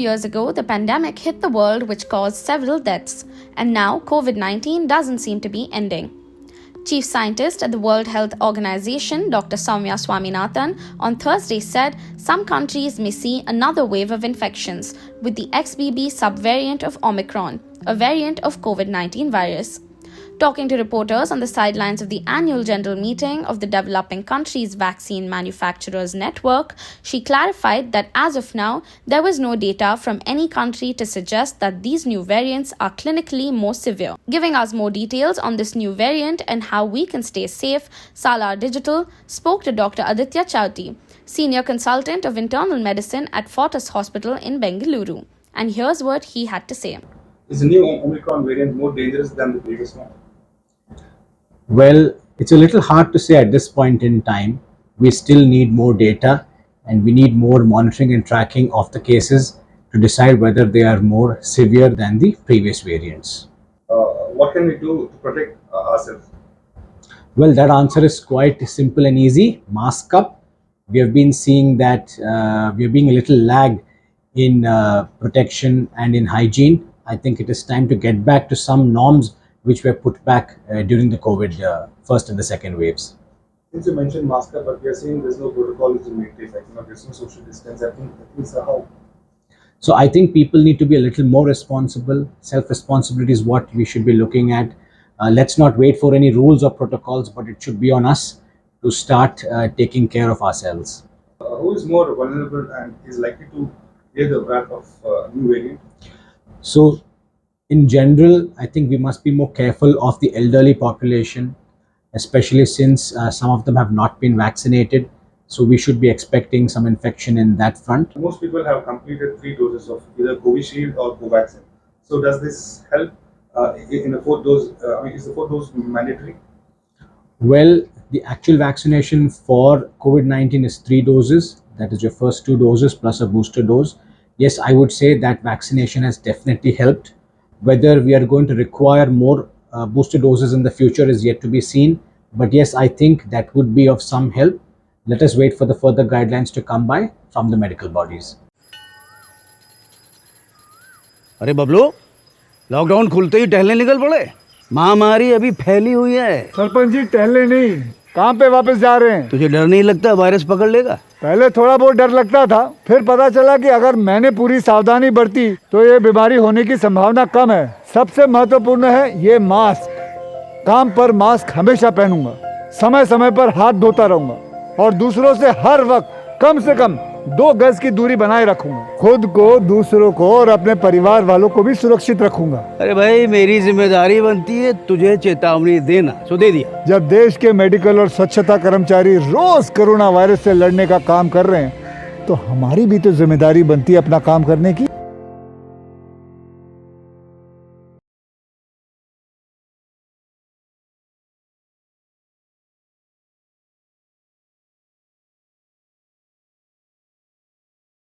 years ago, the pandemic hit the world, which caused several deaths, and now COVID-19 doesn't seem to be ending. Chief Scientist at the World Health Organization, Dr. Soumya Swaminathan, on Thursday said some countries may see another wave of infections with the XBB subvariant of Omicron, a variant of COVID-19 virus. Talking to reporters on the sidelines of the annual general meeting of the Developing Countries Vaccine Manufacturers Network, she clarified that as of now, there was no data from any country to suggest that these new variants are clinically more severe. Giving us more details on this new variant and how we can stay safe, Salar Digital spoke to Dr. Aditya Chowti, Senior Consultant of Internal Medicine at Fortis Hospital in Bengaluru. And here's what he had to say. Is the new Omicron variant more dangerous than the previous one? Well, it's a little hard to say at this point in time. We still need more data and we need more monitoring and tracking of the cases to decide whether they are more severe than the previous variants. What can we do to protect ourselves? Well, that answer is quite simple and easy. Mask up. We have been seeing that we are being a little lagged in protection and in hygiene. I think it is time to get back to some norms which were put back during the COVID first and the second waves. Since you mentioned mask up, but we are saying there's no protocol is immediately effective. There's no social distance. I think how. So I think people need to be a little more responsible. Self-responsibility is what we should be looking at. Let's not wait for any rules or protocols, but it should be on us to start taking care of ourselves. Who is more vulnerable and is likely to bear the wrath of new variant? So in general, I think we must be more careful of the elderly population, especially since some of them have not been vaccinated. So we should be expecting some infection in that front. Most people have completed 3 doses of either Covishield or Covaxin. So does this help in the 4th dose? Is the 4th dose mandatory? Well, the actual vaccination for COVID-19 is 3 doses. That is your first 2 doses plus a booster dose. Yes, I would say that vaccination has definitely helped. Whether we are going to require more booster doses in the future is yet to be seen. But yes, I think that would be of some help. Let us wait for the further guidelines to come by from the medical bodies. अरे Bablu, lockdown खुलते ही टहलने निकल पड़े। महामारी अभी फैली हुई है। सरपंच जी टहलने नहीं, कहाँ पे वापस जा रहे हैं? तुझे डर नहीं लगता वायरस पकड़ लेगा? पहले थोड़ा बहुत डर लगता था, फिर पता चला कि अगर मैंने पूरी सावधानी बरती तो ये बीमारी होने की संभावना कम है। सबसे महत्वपूर्ण है ये मास्क। काम पर मास्क हमेशा पहनूंगा, समय समय पर हाथ धोता रहूंगा और दूसरों से हर वक्त कम से कम 2 गज की दूरी बनाए रखूंगा। खुद को, दूसरों को और अपने परिवार वालों को भी सुरक्षित रखूंगा। अरे भाई, मेरी जिम्मेदारी बनती है तुझे चेतावनी देना, सो दे दिया। जब देश के मेडिकल और स्वच्छता कर्मचारी रोज कोरोना वायरस से लड़ने का काम कर रहे हैं तो हमारी भी तो जिम्मेदारी बनती है अपना काम करने की।